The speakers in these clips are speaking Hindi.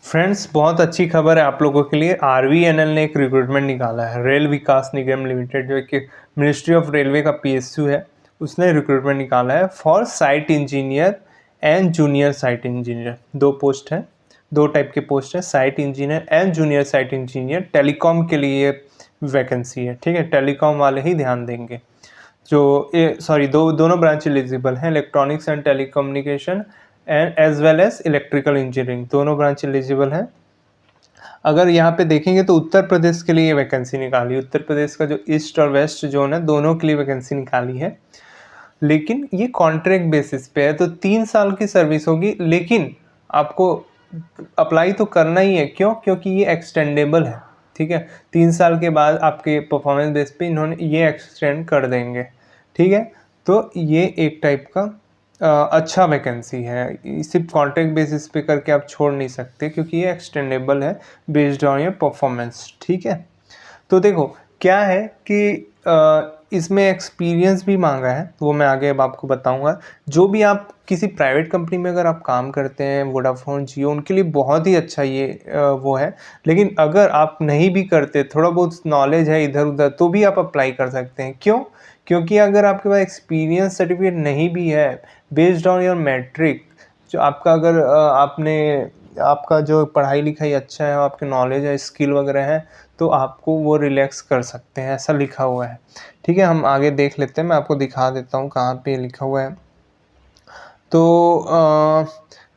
फ्रेंड्स, बहुत अच्छी खबर है आप लोगों के लिए। आरवीएनएल ने एक रिक्रूटमेंट निकाला है। रेल विकास निगम लिमिटेड, जो कि मिनिस्ट्री ऑफ रेलवे का पीएसयू है, उसने रिक्रूटमेंट निकाला है for site engineer and junior site engineer. दो पोस्ट हैं, दो टाइप के पोस्ट हैं, site engineer and junior site engineer. Telecom के लिए वैकेंसी है, ठीक है। टेलीकॉम वाले ही ध्यान देंगे। दोनों ब्रांच एलिजिबल हैं, electronics and telecommunication and as well as electrical engineering, दोनों ब्रांच एलिजिबल हैं। अगर यहाँ पे देखेंगे तो उत्तर प्रदेश के लिए वैकेंसी निकाली, उत्तर प्रदेश का जो ईस्ट और वेस्ट जोन है, दोनों के लिए वैकेंसी निकाली है। लेकिन ये कॉन्ट्रैक्ट बेसिस पे है, तो 3 साल की सर्विस होगी, लेकिन आपको अप्लाई तो करना ही है। क्यों? क्योंकि ये एक्सटेंडेबल है, ठीक है। 3 साल के बाद आपके परफॉर्मेंस बेस पे इन्होंने ये एक्सटेंड कर देंगे, ठीक है। तो ये एक टाइप का अच्छा वैकेंसी है। सिर्फ कॉन्ट्रैक्ट बेसिस पे करके आप छोड़ नहीं सकते, क्योंकि ये एक्सटेंडेबल है बेस्ड ऑन योर परफॉर्मेंस, ठीक है। तो देखो क्या है कि इसमें एक्सपीरियंस भी मांगा है, तो वो मैं आगे अब आपको बताऊंगा। जो भी आप किसी प्राइवेट कंपनी में अगर आप काम करते हैं, वोडाफोन, जियो, उनके लिए बहुत ही अच्छा ये वो है। लेकिन अगर आप नहीं भी करते, थोड़ा बहुत नॉलेज है इधर उधर, तो भी आप अप्लाई कर सकते हैं। क्यों? क्योंकि अगर आपके पास एक्सपीरियंस सर्टिफिकेट नहीं भी है, बेस्ड ऑन योर मैट्रिक, जो आपका अगर आपका जो पढ़ाई लिखाई अच्छा है, आपके नॉलेज है, स्किल वगैरह है, तो आपको वो रिलैक्स कर सकते हैं, ऐसा लिखा हुआ है, ठीक है। हम आगे देख लेते हैं, मैं आपको दिखा देता हूँ कहाँ पे लिखा हुआ है। तो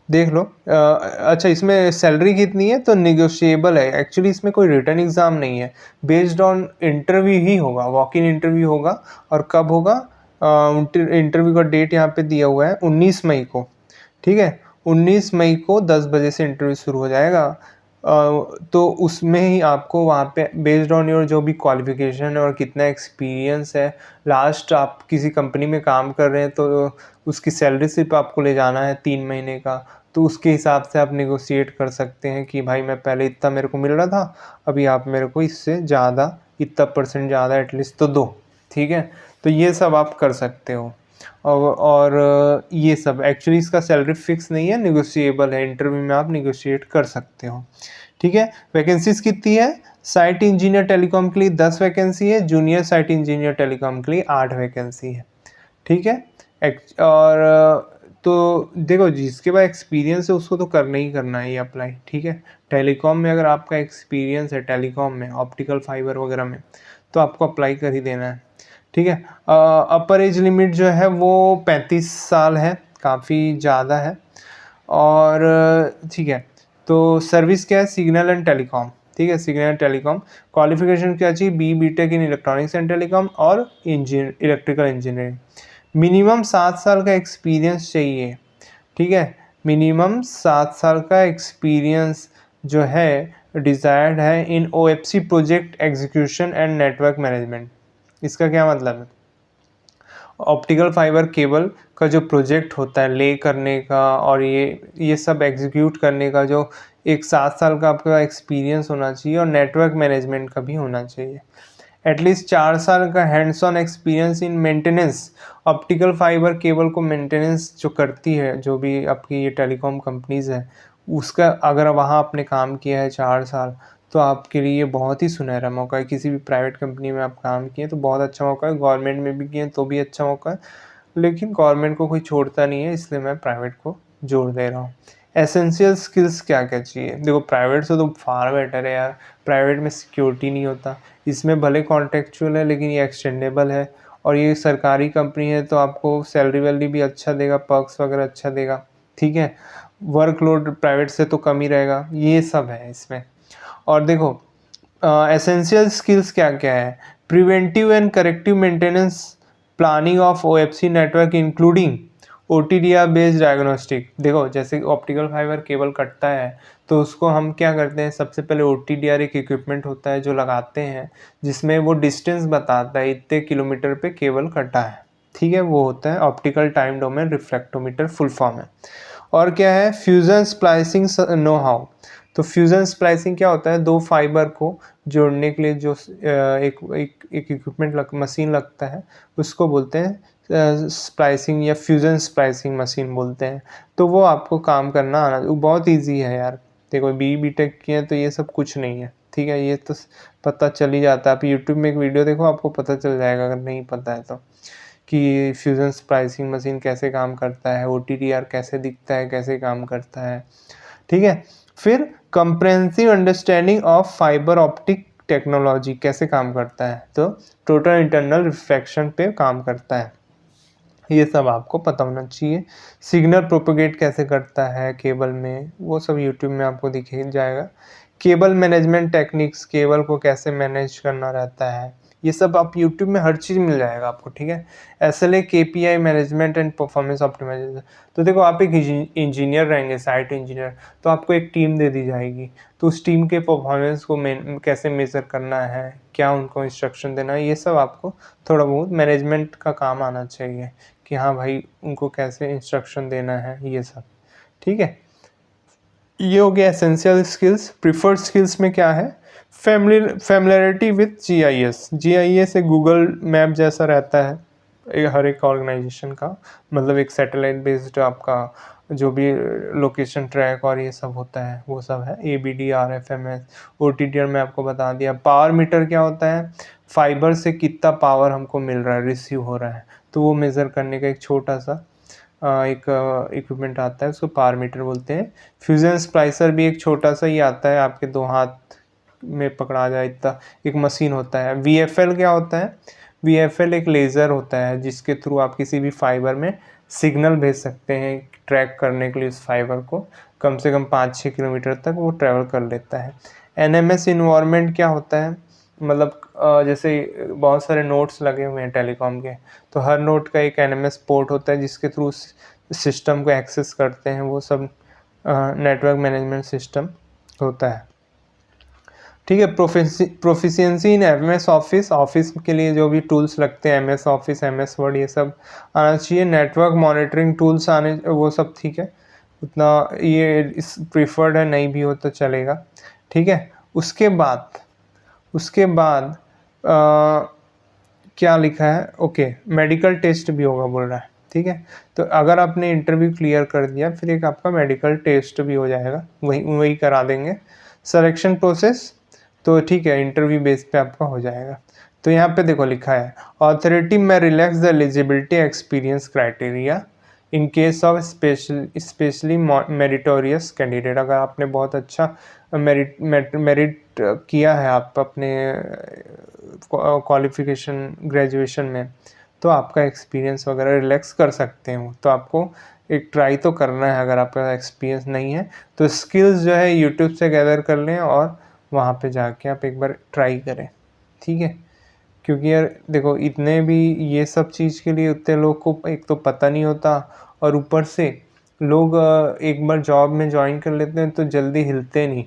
देख लो। अच्छा, इसमें सैलरी कितनी है? तो निगोशिएबल है। एक्चुअली इसमें कोई रिटर्न एग्ज़ाम नहीं है, बेस्ड ऑन इंटरव्यू ही होगा, वॉक इन इंटरव्यू होगा। और कब होगा? इंटरव्यू का डेट यहाँ पे दिया हुआ है 19 मई को, ठीक है। 19 मई को 10 बजे से इंटरव्यू शुरू हो जाएगा। तो उसमें ही आपको वहाँ पे बेस्ड ऑन योर जो भी क्वालिफिकेशन है और कितना एक्सपीरियंस है, लास्ट आप किसी कंपनी में काम कर रहे हैं, तो उसकी सैलरी स्लिप आपको ले जाना है 3 महीने का। तो उसके हिसाब से आप नेगोशिएट कर सकते हैं कि भाई मैं पहले इतना मेरे को मिल रहा था, अभी आप मेरे को इससे ज़्यादा, इतना % ज़्यादा एटलीस्ट तो दो, ठीक है। तो ये सब आप कर सकते हो। और ये सब एक्चुअली इसका सैलरी फिक्स नहीं है, नेगोशिएबल है। इंटरव्यू में आप नेगोशिएट कर सकते हो, ठीक है। वैकेंसीज कितनी है? साइट इंजीनियर टेलीकॉम के लिए 10 वैकेंसी है, जूनियर साइट इंजीनियर टेलीकॉम के लिए 8 वैकेंसी है, ठीक है। और तो देखो, जिसके पास एक्सपीरियंस है उसको तो करना ही करना है ये अप्लाई, ठीक है। टेलीकॉम में अगर आपका एक्सपीरियंस है, टेलीकॉम में ऑप्टिकल फाइबर वगैरह में, तो आपको अप्लाई कर ही देना है, ठीक है। अपर एज लिमिट जो है वो 35 साल है, काफ़ी ज़्यादा है। और ठीक है। तो सर्विस क्या है? सिग्नल एंड टेलीकॉम, ठीक है, सिग्नल एंड टेलीकॉम। क्वालिफिकेशन क्या चाहिए? BTech in electronics and telecom और इलेक्ट्रिकल इंजीनियरिंग। मिनिमम 7 साल का एक्सपीरियंस चाहिए, ठीक है। मिनिमम 7 साल का एक्सपीरियंस जो है डिज़ायर्ड है in OFC project execution and network management. इसका क्या मतलब है? ऑप्टिकल फाइबर केबल का जो प्रोजेक्ट होता है ले करने का, और ये सब एग्जीक्यूट करने का, जो एक 7 साल का आपका एक्सपीरियंस होना चाहिए, और नेटवर्क मैनेजमेंट का भी होना चाहिए। एटलीस्ट 4 साल का hands on experience in maintenance. Optical fibre cable को मेंटेनेंस जो करती है, जो भी आपकी ये टेलीकॉम कंपनीज़ है, उसका अगर वहाँ आपने काम किया है 4 साल, तो आपके लिए बहुत ही सुनहरा मौका है। किसी भी प्राइवेट कंपनी में आप काम किए तो बहुत अच्छा मौका है, गवर्नमेंट में भी किए तो भी अच्छा मौका है। लेकिन गवर्नमेंट को कोई छोड़ता नहीं है, इसलिए मैं प्राइवेट को जोड़ दे रहा हूँ। एसेंशियल स्किल्स क्या क्या चाहिए? देखो, प्राइवेट से तो फार बेटर है यार। प्राइवेट में सिक्योरिटी नहीं होता, इसमें भले कॉन्ट्रेक्चुअल है लेकिन ये एक्सटेंडेबल है, और ये सरकारी कंपनी है, तो आपको सैलरी वैलरी भी अच्छा देगा, पर्क्स वगैरह अच्छा देगा, ठीक है। वर्कलोड प्राइवेट से तो कम ही रहेगा, ये सब है इसमें। और देखो, एसेंशियल स्किल्स क्या क्या है? Preventive and corrective maintenance, planning of OFC network including OTDR based diagnostic. देखो, जैसे ऑप्टिकल फाइबर केबल कटता है, तो उसको हम क्या करते हैं? सबसे पहले ओटीडीआर एक इक्विपमेंट होता है जो लगाते हैं, जिसमें वो डिस्टेंस बताता है इतने किलोमीटर पे केबल कटा है, ठीक है। वो होता है optical time domain refractometer, full form है। और क्या है? Fusion splicing know how. तो फ्यूजन स्प्लाइसिंग क्या होता है? दो फाइबर को जोड़ने के लिए जो एक इक्विपमेंट मशीन लगता है, उसको बोलते हैं स्प्लाइसिंग, या फ्यूजन स्प्लाइसिंग मशीन बोलते हैं। तो वो आपको काम करना आना, वो बहुत इजी है यार। देखो BE-BTech किए हैं तो ये सब कुछ नहीं है, ठीक है, ये तो पता चल ही जाता है। आप यूट्यूब में एक वीडियो देखो, आपको पता चल जाएगा अगर नहीं पता है तो, कि फ्यूजन स्प्लाइसिंग मशीन कैसे काम करता है, OTTR कैसे दिखता है, कैसे काम करता है, ठीक है। फिर comprehensive understanding of fibre optic technology कैसे काम करता है, तो टोटल इंटरनल रिफ्रैक्शन पे काम करता है, ये सब आपको पता होना चाहिए। सिग्नल प्रोपेगेट कैसे करता है केबल में, वो सब यूट्यूब में आपको दिख ही जाएगा। केबल मैनेजमेंट टेक्निक्स, केबल को कैसे मैनेज करना रहता है, ये सब आप यूट्यूब में हर चीज़ मिल जाएगा आपको, ठीक है। SLA KPI management and performance optimisation. तो देखो आप एक इंजीनियर रहेंगे, साइट इंजीनियर, तो आपको एक टीम दे दी जाएगी, तो उस टीम के परफॉर्मेंस को कैसे मेज़र करना है, क्या उनको इंस्ट्रक्शन देना है, ये सब आपको थोड़ा बहुत मैनेजमेंट का काम आना चाहिए कि हाँ भाई उनको कैसे इंस्ट्रक्शन देना है, ये सब, ठीक है। ये हो गया एसेंशियल स्किल्स। प्रिफर्ड स्किल्स में क्या है, फैमिलियरिटी विथ GIS एक गूगल मैप जैसा रहता है हर एक ऑर्गेनाइजेशन का, मतलब एक सैटेलाइट बेस्ड आपका जो भी लोकेशन ट्रैक और ये सब होता है वो सब है। ABD RFMS OTTR में आपको बता दिया। पावर मीटर क्या होता है, फाइबर से कितना पावर हमको मिल रहा है, रिसीव हो रहा है, तो वो मेज़र करने का एक छोटा सा एक इक्विपमेंट आता है, उसको पावर मीटर बोलते हैं। फ्यूजन स्प्लाइसर भी एक छोटा सा ही आता है, आपके 2 हाथ में पकड़ा जाए इतना एक मशीन होता है। VFL क्या होता है, VFL एक लेज़र होता है जिसके थ्रू आप किसी भी फाइबर में सिग्नल भेज सकते हैं ट्रैक करने के लिए, उस फाइबर को कम से कम 5-6 किलोमीटर तक वो ट्रैवल कर लेता है। NMS इन्वायरमेंट क्या होता है, मतलब जैसे बहुत सारे नोड्स लगे हुए हैं टेलीकॉम के, तो हर नोड का एक NMS पोर्ट होता है जिसके थ्रू सिस्टम को एक्सेस करते हैं, वो सब नेटवर्क मैनेजमेंट सिस्टम होता है, ठीक है। प्रोफिशिएंसी इन MS ऑफिस, ऑफिस के लिए जो भी टूल्स लगते हैं MS ऑफिस, MS वर्ड, ये सब आना चाहिए। नेटवर्क मॉनिटरिंग टूल्स आने, वो सब ठीक है, उतना ये इस प्रीफर्ड है, नहीं भी हो तो चलेगा, ठीक है। उसके बाद क्या लिखा है, ओके, मेडिकल टेस्ट भी होगा बोल रहा है, ठीक है। तो अगर आपने इंटरव्यू क्लियर कर दिया फिर एक आपका मेडिकल टेस्ट भी हो जाएगा, वही करा देंगे। सिलेक्शन प्रोसेस तो ठीक है, इंटरव्यू बेस पे आपका हो जाएगा। तो यहाँ पे देखो लिखा है, ऑथोरिटी में relax the eligibility experience criteria in case of specially meritorious candidate. अगर आपने बहुत अच्छा मेरिट किया है आप अपने क्वालिफिकेशन ग्रेजुएशन में, तो आपका एक्सपीरियंस वगैरह रिलैक्स कर सकते हैं, तो आपको एक ट्राई तो करना है। अगर आपका एक्सपीरियंस नहीं है तो स्किल्स जो है यूट्यूब से गैदर कर लें और वहाँ पे जाके आप एक बार ट्राई करें, ठीक है। क्योंकि यार देखो इतने भी ये सब चीज़ के लिए उतने लोग को एक तो पता नहीं होता, और ऊपर से लोग एक बार जॉब में ज्वाइन कर लेते हैं तो जल्दी हिलते नहीं,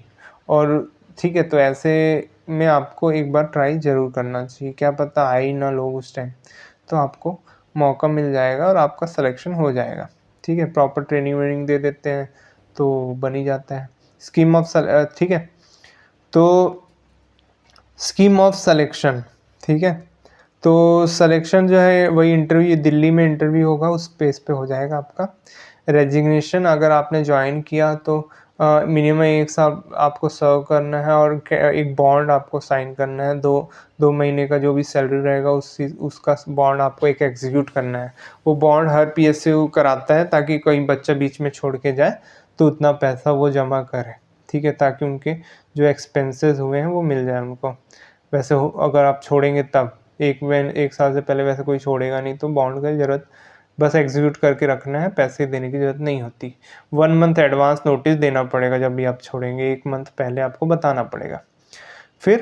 और ठीक है, तो ऐसे में आपको एक बार ट्राई ज़रूर करना चाहिए, क्या पता आए ही ना लोग उस टाइम, तो आपको मौका मिल जाएगा और आपका सिलेक्शन हो जाएगा, ठीक है। प्रॉपर ट्रेनिंग वेनिंग दे देते हैं तो बन ही जाता है। स्कीम ऑफ ठीक है, तो स्कीम ऑफ सिलेक्शन, ठीक है। तो सिलेक्शन जो है वही इंटरव्यू, दिल्ली में इंटरव्यू होगा, उस बेस पे हो जाएगा आपका। रेजिग्नेशन, अगर आपने ज्वाइन किया तो मिनिमम 1 साल आपको सर्व करना है, और एक बॉन्ड आपको साइन करना है, 2 महीने का जो भी सैलरी रहेगा उसका बॉन्ड आपको एक एग्जीक्यूट करना है। वो बॉन्ड हर PSU कराता है ताकि कोई बच्चा बीच में छोड़ के जाए तो उतना पैसा वो जमा करे, ठीक है, ताकि उनके जो एक्सपेंसेस हुए हैं वो मिल जाए उनको। वैसे अगर आप छोड़ेंगे तब 1 साल से पहले वैसे कोई छोड़ेगा नहीं, तो बॉन्ड की ज़रूरत बस एग्जीक्यूट करके रखना है, पैसे देने की ज़रूरत नहीं होती। 1 मंथ एडवांस नोटिस देना पड़ेगा जब भी आप छोड़ेंगे, 1 मंथ पहले आपको बताना पड़ेगा। फिर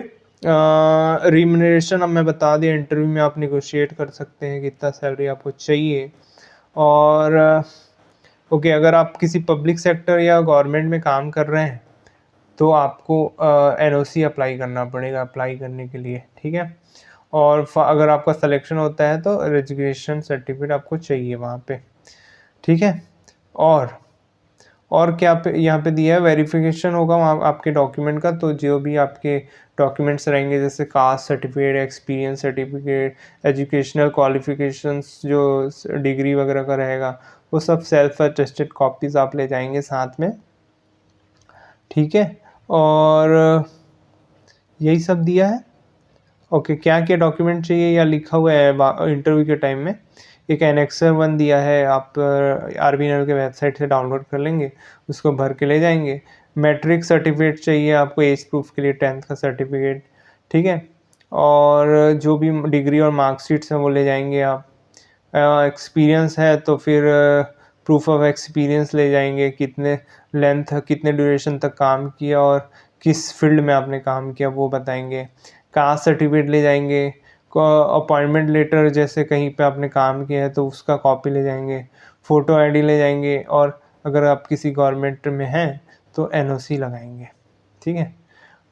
रिम्यूनरेशन अब मैं बता दिया, इंटरव्यू में आप निगोशिएट कर सकते हैं कितना सैलरी आपको चाहिए। और ओके, अगर आप किसी पब्लिक सेक्टर या गवर्नमेंट में काम कर रहे हैं तो आपको NOC अप्लाई करना पड़ेगा अप्लाई करने के लिए, ठीक है। और अगर आपका सिलेक्शन होता है तो रेजिग्नेशन सर्टिफिकेट आपको चाहिए वहाँ पे, ठीक है। और क्या पे यहाँ पे दिया है, वेरिफिकेशन होगा वहाँ आपके डॉक्यूमेंट का, तो जो भी आपके डॉक्यूमेंट्स रहेंगे जैसे caste certificate, experience certificate, educational qualifications, जो डिग्री वगैरह का रहेगा, वो सब सेल्फ अटेस्टेड कॉपीज़ आप ले जाएंगे साथ में, ठीक है, और यही सब दिया है। ओके, क्या-क्या डॉक्यूमेंट चाहिए या लिखा हुआ है इंटरव्यू के टाइम में। एक एनेक्सर 1 दिया है, आप आरबीएनएल के वेबसाइट से डाउनलोड कर लेंगे, उसको भर के ले जाएँगे। मैट्रिक सर्टिफिकेट चाहिए आपको एज प्रूफ के लिए, 10th का सर्टिफिकेट, ठीक है? और जो भी डिग्री और मार्कशीट्स हैं वो ले जाएँगे आप। एक्सपीरियंस है तो फिर प्रूफ ऑफ एक्सपीरियंस ले जाएँगे, कितने ड्यूरेशन तक काम किया और किस फील्ड में आपने काम किया वो बताएँगे। कास्ट सर्टिफिकेट ले जाएँगे, अपॉइंटमेंट लेटर जैसे कहीं पे आपने काम किया है तो उसका कॉपी ले जाएँगे, फ़ोटो आईडी ले जाएँगे और अगर आप किसी गवर्नमेंट में हैं तो एनओसी लगाएँगे, ठीक है?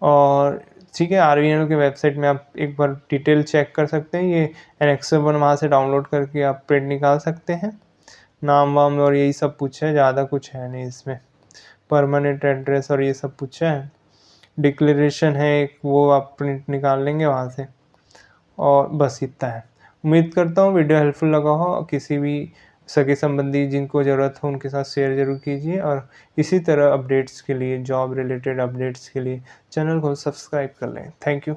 और ठीक है, आरवीएनएल के वेबसाइट में आप एक बार डिटेल चेक कर सकते हैं, ये एनेक्सर 1 वहाँ से डाउनलोड करके आप प्रिंट निकाल सकते हैं। नाम-वाम और यही सब पूछा है, ज़्यादा कुछ है नहीं इसमें। परमानेंट एड्रेस और ये सब पूछा है। डिक्लेरेशन है एक, वो आप प्रिंट निकाल लेंगे वहाँ से, और बस इतना है। उम्मीद करता हूँ वीडियो हेल्पफुल लगा हो। किसी भी सगे-संबंधी जिनको ज़रूरत हो उनके साथ शेयर ज़रूर कीजिए, और इसी तरह अपडेट्स के लिए, जॉब रिलेटेड अपडेट्स के लिए चैनल को सब्सक्राइब कर लें। Thank you.